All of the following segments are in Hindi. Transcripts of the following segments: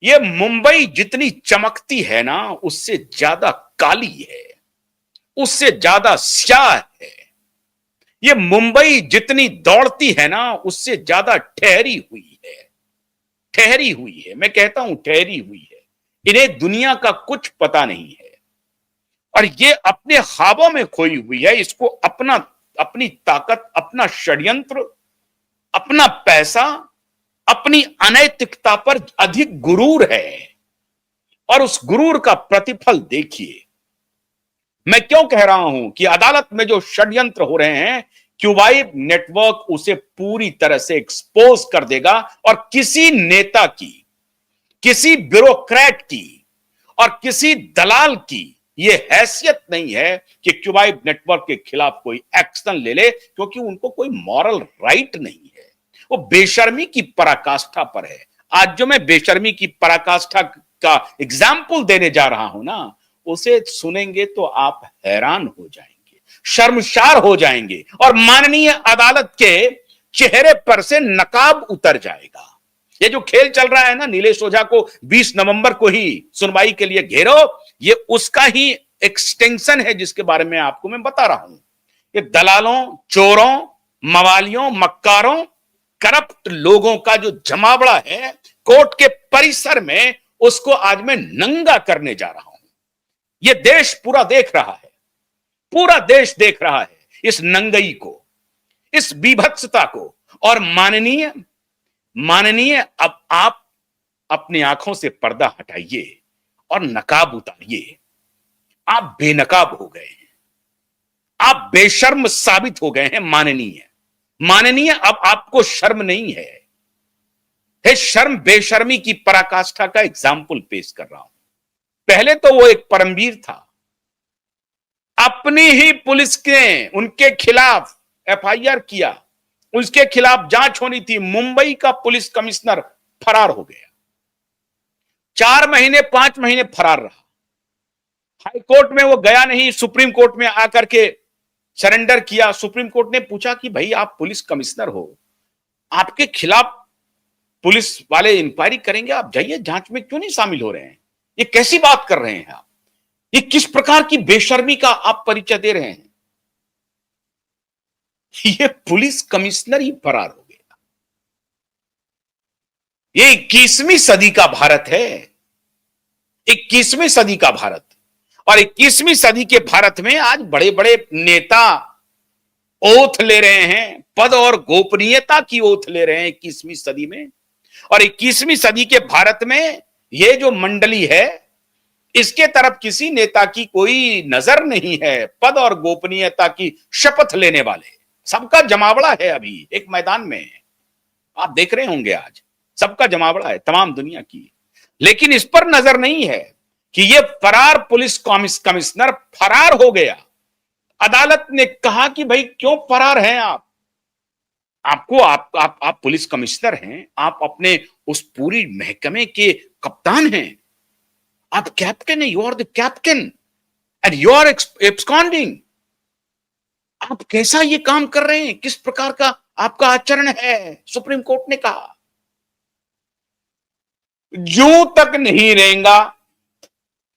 ये मुंबई जितनी चमकती है ना, उससे ज्यादा काली है, उससे ज्यादा स्याह है। ये मुंबई जितनी दौड़ती है ना, उससे ज्यादा ठहरी हुई है, ठहरी हुई है। मैं कहता हूं ठहरी हुई है। इन्हें दुनिया का कुछ पता नहीं है और ये अपने ख्वाबों में खोई हुई है। इसको अपना, अपनी ताकत, अपना षड्यंत्र, अपना पैसा, अपनी अनैतिकता पर अधिक गुरूर है और उस गुरूर का प्रतिफल देखिए। मैं क्यों कह रहा हूं कि अदालत में जो षड्यंत्र हो रहे हैं, क्यूबाई नेटवर्क उसे पूरी तरह से एक्सपोज कर देगा और किसी नेता की, किसी ब्यूरोक्रेट की और किसी दलाल की यह हैसियत नहीं है कि क्यूबाई नेटवर्क के खिलाफ कोई एक्शन ले ले, क्योंकि उनको कोई मॉरल राइट नहीं है। वो बेशर्मी की पराकाष्ठा पर है। आज जो मैं बेशर्मी की पराकाष्ठा का एग्जाम्पल देने जा रहा हूं ना, उसे सुनेंगे तो आप हैरान हो जाएंगे, शर्मसार हो जाएंगे और माननीय अदालत के चेहरे पर से नकाब उतर जाएगा। ये जो खेल चल रहा है ना, नीलेश ओझा को 20 नवंबर को ही सुनवाई के लिए घेरो, ये उसका ही एक्सटेंशन है जिसके बारे में आपको मैं बता रहा हूं। ये दलालों, चोरों, मवालियों, मक्कारों, करप्ट लोगों का जो जमावड़ा है कोर्ट के परिसर में, उसको आज मैं नंगा करने जा रहा हूं। ये देश पूरा देख रहा है, पूरा देश देख रहा है इस नंगई को, इस बीभत्सता को। और माननीय माननीय अब आप अपनी आंखों से पर्दा हटाइए और नकाब उतारिए। आप बेनकाब हो गए हैं, आप बेशर्म साबित हो गए हैं। माननीय माननीय अब आपको शर्म नहीं है। हे शर्म बेशर्मी की पराकाष्ठा का एग्जाम्पल पेश कर रहा हूं। पहले तो वो एक परमवीर था, अपनी ही पुलिस ने उनके खिलाफ एफआईआर किया, उसके खिलाफ जांच होनी थी। मुंबई का पुलिस कमिश्नर फरार हो गया, 4 महीने 5 महीने फरार रहा। हाई कोर्ट में वो गया नहीं, सुप्रीम कोर्ट में आकर के सरेंडर किया। सुप्रीम कोर्ट ने पूछा कि भाई आप पुलिस कमिश्नर हो, आपके खिलाफ पुलिस वाले इंक्वायरी करेंगे, आप जाइए, जांच में क्यों नहीं शामिल हो रहे हैं? ये कैसी बात कर रहे हैं आप? ये किस प्रकार की बेशर्मी का आप परिचय दे रहे हैं? ये पुलिस कमिश्नर ही फरार हो गया। ये 21वीं सदी का भारत है, 21वीं सदी का भारत। और 21वीं सदी के भारत में आज बड़े बड़े नेता ओथ ले रहे हैं, पद और गोपनीयता की ओथ ले रहे हैं 21वीं सदी में। और 21वीं सदी के भारत में ये जो मंडली है, इसके तरफ किसी नेता की कोई नजर नहीं है। पद और गोपनीयता की शपथ लेने वाले सबका जमावड़ा है अभी एक मैदान में। आप देख रहे होंगे आज सबका जमावड़ा है तमाम दुनिया की। लेकिन इस पर नजर नहीं है कि ये फरार पुलिस कमिश्नर फरार हो गया। अदालत ने कहा कि भाई क्यों फरार हैं आप? आपको आप पुलिस कमिश्नर हैं, आप अपने उस पूरी महकमे के कप्तान हैं, आप कैप्टन हैं, you are the captain and you are absconding. आप कैसा ये काम कर रहे हैं? किस प्रकार का आपका आचरण है? सुप्रीम कोर्ट ने कहा जूं तक नहीं रहेगा,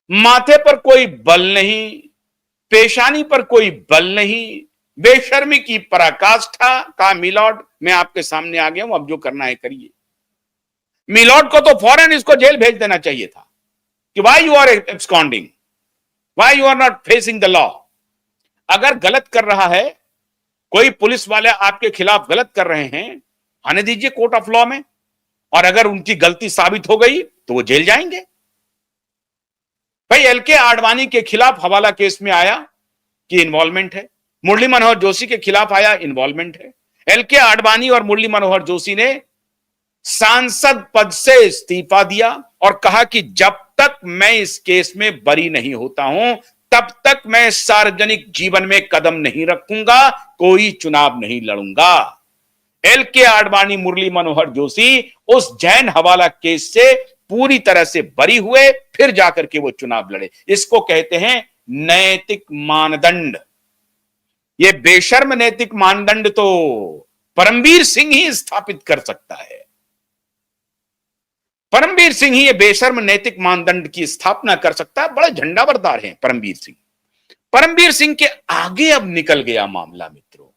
माथे पर कोई बल नहीं, पेशानी पर कोई बल नहीं, बेशर्मी की पराकाष्ठा। कहा मिलॉर्ड मैं आपके सामने आ गया हूं, अब जो करना है करिए। मिलॉर्ड को तो फौरन इसको जेल भेज देना चाहिए था कि why you are absconding, why you are not facing the law. अगर गलत कर रहा है कोई, पुलिस वाले आपके खिलाफ गलत कर रहे हैं, आने दीजिए कोर्ट ऑफ लॉ में, और अगर उनकी गलती साबित हो गई तो वो जेल जाएंगे। भाई एलके आडवाणी के खिलाफ हवाला केस में आया कि इन्वॉल्वमेंट है, मुरली मनोहर जोशी के खिलाफ आया इन्वॉल्वमेंट है। एलके आडवाणी और मुरली मनोहर जोशी ने सांसद पद से इस्तीफा दिया और कहा कि जब तक मैं इस केस में बरी नहीं होता हूं तब तक मैं सार्वजनिक जीवन में कदम नहीं रखूंगा, कोई चुनाव नहीं लड़ूंगा। एलके आडवाणी, मुरली मनोहर जोशी उस जैन हवाला केस से पूरी तरह से बरी हुए, फिर जाकर के वो चुनाव लड़े। इसको कहते हैं नैतिक मानदंड। ये बेशर्म नैतिक मानदंड तो परमवीर सिंह ही स्थापित कर सकता है। परमवीर सिंह ही ये बेशर्म नैतिक मानदंड की स्थापना कर सकता है। बड़े झंडाबरदार हैं परमवीर सिंह। परमवीर सिंह के आगे अब निकल गया मामला मित्रों,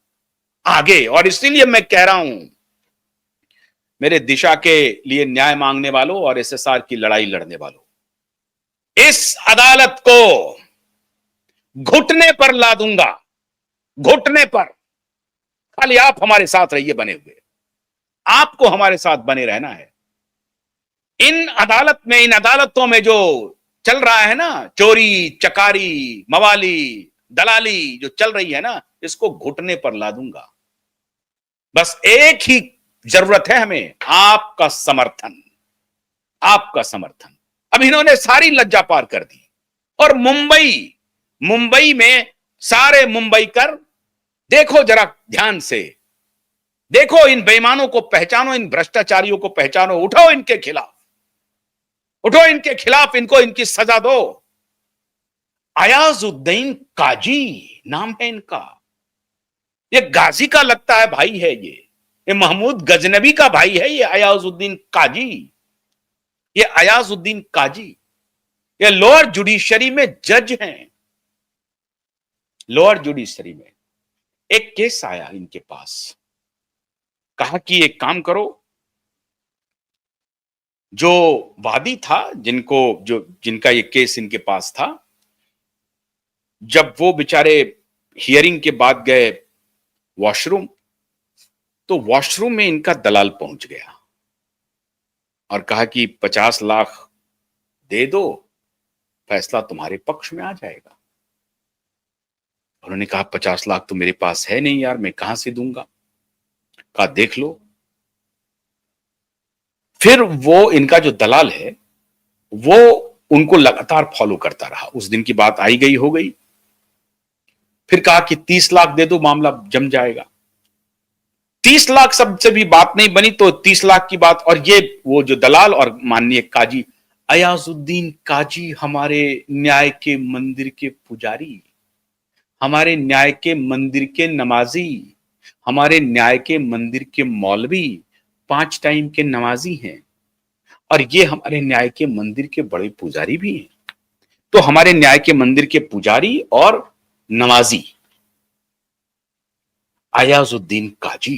आगे। और इसीलिए मैं कह रहा हूं, मेरे दिशा के लिए न्याय मांगने वालों और एसएसआर की लड़ाई लड़ने वालों, इस अदालत को घुटने पर ला दूंगा, घुटने पर। खाली आप हमारे साथ रहिए बने हुए, आपको हमारे साथ बने रहना है। इन अदालतों में जो चल रहा है ना, चोरी चकारी मवाली दलाली जो चल रही है ना, इसको घुटने पर ला दूंगा। बस एक ही जरूरत है हमें, आपका समर्थन, आपका समर्थन। अब इन्होंने सारी लज्जा पार कर दी। और मुंबई में सारे मुंबईकर, देखो जरा ध्यान से, देखो इन बेईमानों को पहचानो, इन भ्रष्टाचारियों को पहचानो, उठो इनके खिलाफ, उठो इनके खिलाफ, इनको इनकी सजा दो। अयाजुद्दीन काजी नाम है इनका। ये गाजी का लगता है भाई है, ये महमूद गजनबी का भाई है ये अयाजुद्दीन काजी। ये अयाजुद्दीन काजी ये लोअर जुडिशरी में जज हैं। लोअर जुडिशरी में एक केस आया इनके पास, कहा कि एक काम करो, जो वादी था, जिनका ये केस इनके पास था, जब वो बेचारे हियरिंग के बाद गए वॉशरूम, तो वॉशरूम में इनका दलाल पहुंच गया और कहा कि 50 लाख दे दो, फैसला तुम्हारे पक्ष में आ जाएगा। उन्होंने कहा 50 लाख तो मेरे पास है नहीं यार, मैं कहां से दूंगा। कहा देख लो। फिर वो इनका जो दलाल है वो उनको लगातार फॉलो करता रहा। उस दिन की बात आई गई हो गई। फिर कहा कि 30 लाख दे दो, मामला जम जाएगा। 30 लाख सबसे भी बात नहीं बनी तो 30 लाख की बात। और ये वो जो दलाल और माननीय काजी अयाजुद्दीन काजी, हमारे न्याय के मंदिर के पुजारी, हमारे न्याय के मंदिर के नमाजी, हमारे न्याय के मंदिर के मौलवी, 5 टाइम के नमाजी हैं। और ये हमारे न्याय के मंदिर के बड़े पुजारी भी हैं। तो हमारे न्याय के मंदिर के पुजारी और नमाजी अयाजुद्दीन काजी,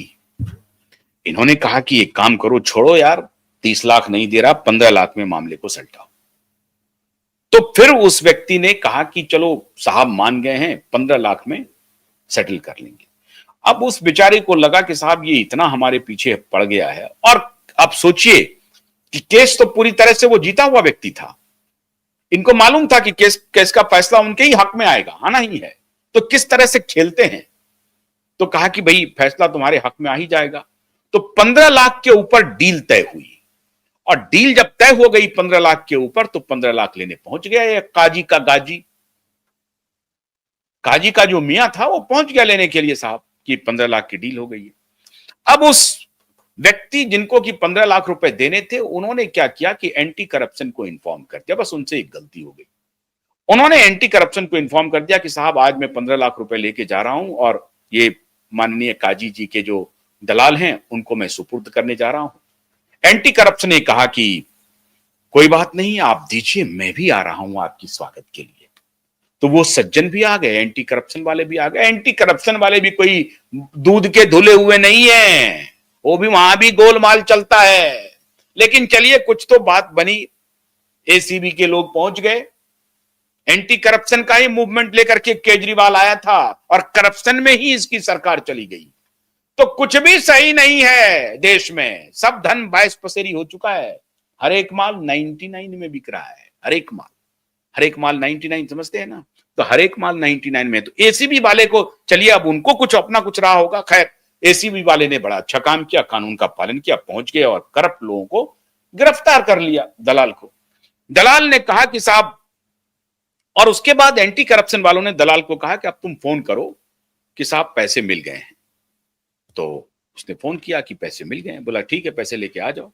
इन्होंने कहा कि एक काम करो, छोड़ो यार, 30 लाख नहीं दे रहा, 15 लाख में मामले को सलटाओ। तो फिर उस व्यक्ति ने कहा कि चलो साहब मान गए हैं, 15 लाख में सेटल कर लेंगे। अब उस बेचारे को लगा कि साहब ये इतना हमारे पीछे पड़ गया है। और अब सोचिए कि केस तो पूरी तरह से वो जीता हुआ व्यक्ति था। इनको मालूम था कि केस का फैसला उनके ही हक में आएगा, आना ही है। तो किस तरह से खेलते हैं। तो कहा कि भाई फैसला तुम्हारे हक में आ ही जाएगा। तो 15 लाख के ऊपर डील तय हुई। और डील जब तय हो गई 15 लाख के ऊपर, तो 15 लाख लेने पहुंच गया ये काजी का गाजी। काजी का जो मियां था वो पहुंच गया लेने के लिए साहब कि 15 लाख की डील हो गई है। अब उस व्यक्ति जिनको कि 15 लाख रुपए देने थे, उन्होंने क्या किया कि एंटी करप्शन को इन्फॉर्म कर दिया। बस उनसे एक गलती हो गई। उन्होंने एंटी करप्शन को इन्फॉर्म कर दिया कि साहब आज मैं 15 लाख रुपए लेके जा रहा हूं और ये माननीय काजी जी के जो दलाल हैं उनको मैं सुपुर्द करने जा रहा हूं। एंटी करप्शन ने कहा कि कोई बात नहीं, आप दीजिए, मैं भी आ रहा हूं आपकी स्वागत के लिए। तो वो सज्जन भी आ गए, एंटी करप्शन वाले भी आ गए। एंटी करप्शन वाले भी कोई दूध के धुले हुए नहीं है, वो भी वहां भी गोलमाल चलता है। लेकिन चलिए, कुछ तो बात बनी। एसीबी के लोग पहुंच गए, एंटी करप्शन का ही मूवमेंट लेकर के केजरीवाल आया था और करप्शन में ही इसकी सरकार चली गई। तो कुछ भी सही नहीं है देश में, सब धन बायस पसेरी हो चुका है। हर एक माल 99 में बिक रहा है, हर एक माल 99 समझते हैं ना। तो हर एक माल 99 में। तो एसीबी वाले को, चलिए अब उनको कुछ अपना कुछ रहा होगा। खैर, एसीबी वाले ने बड़ा अच्छा काम किया, कानून का पालन किया, पहुंच गए और करप्ट लोगों को गिरफ्तार कर लिया, दलाल को। दलाल ने कहा कि साहब, और उसके बाद एंटी करप्शन वालों ने दलाल को कहा कि अब तुम फोन करो कि साहब पैसे मिल गए हैं। तो उसने फोन किया कि पैसे मिल गए हैं। बोला ठीक है, पैसे लेके आ जाओ।